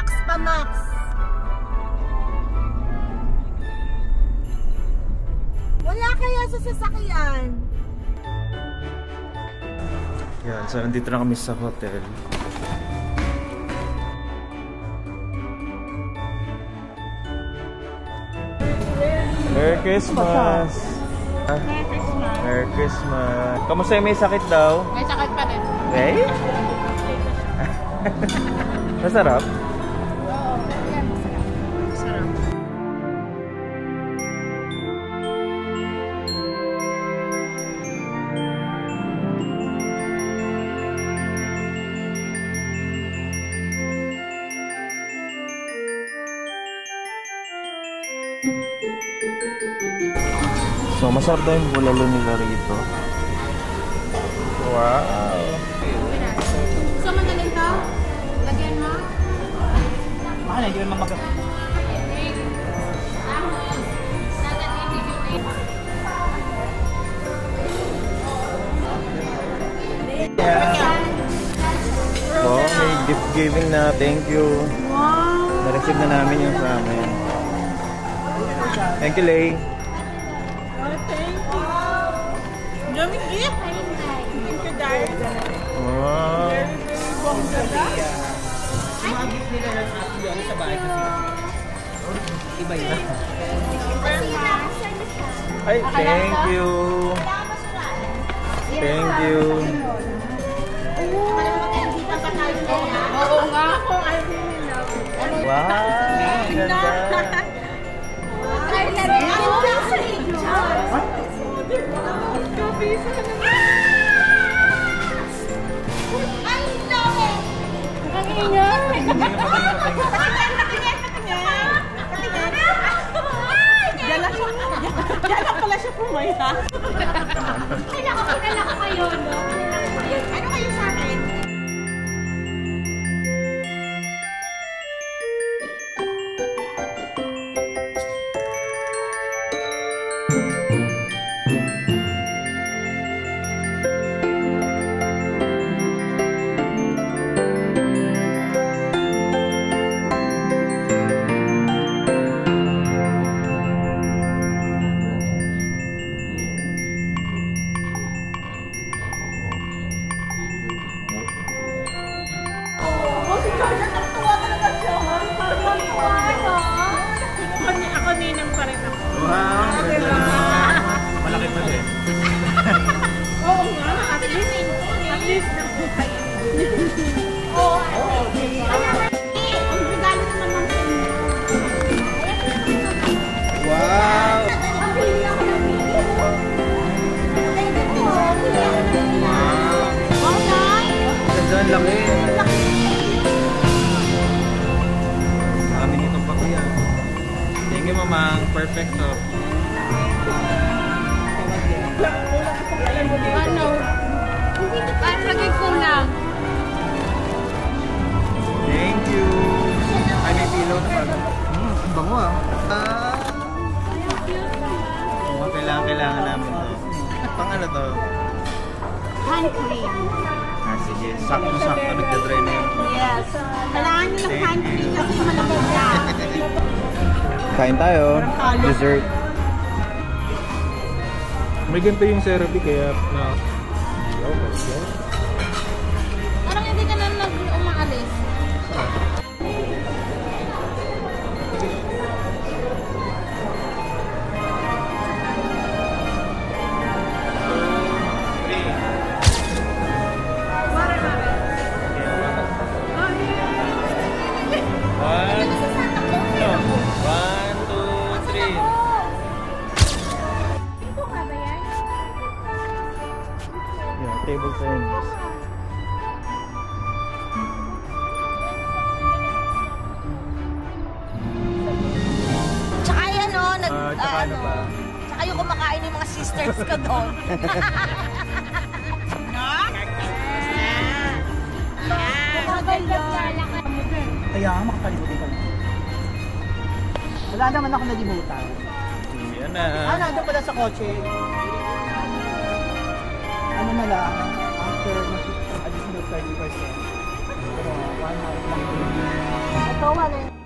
Max pa, Max. Wala kaya sa sasakyan. Yan, so nandito na kami sa hotel. Merry Christmas! Merry Christmas. Merry Christmas! Kamusta yung may sakit daw? May sakit pa rin. Okay? Masarap? Oo, yan, masarap. Masarap. So, masarap daw yung bulalo nila rito. Wow! Gusto mo na rin to? Lagyan mo? Baka na, hindi naman mag- So, may gift giving na. Thank you. Wow! Na-receive na namin yung sa amin. Thank you, Lay. Thank you. Daming gift. Thank you, Darren. Wow! Very bongga na. Yung mga gift nila ng ating yun sa bahay kasi iba yun. Ay, thank you. Thank you. Oo nga. Wow! Ganda. Diyan lang pala siya pumaya. Kilala ko kayo, no? Ano kayo sa akin? Ako ninang pa rin ako. Wow! Ganda na. Malaki pa din. Oo nga. At least nabuhay. Oo. Ang regalo naman ng inyo. Wow! Ganda, ang laki. Kami nito pa kuya. Thank you, mamang. Perfecto. Ano? Parang lagay kulang. Thank you. Ay, may pillow na pala. Ang bango ah. Mukhang kailangan namin to. Pang ano to? Hand cream. Ah, sige. Sakto-sakto. Nagdadry na yun. Yes. Kailangan nyo ng hand cream kasi malambot na. Kain tayo. Dessert. May ganito yung therapy kaya na... Parang hindi ka na umaalis. Table tennis. Tsaka yan, no? Tsaka ano pa? Tsaka yung kumakain yung mga sisters ko doon. Kaya nga makakalimutin ka na. Wala naman ako nalimutan. Yan na. Nandun pala sa kotse. Ano na lang, after additional 30%. Pero 1 hour lang. Ito, Kawawa na yun.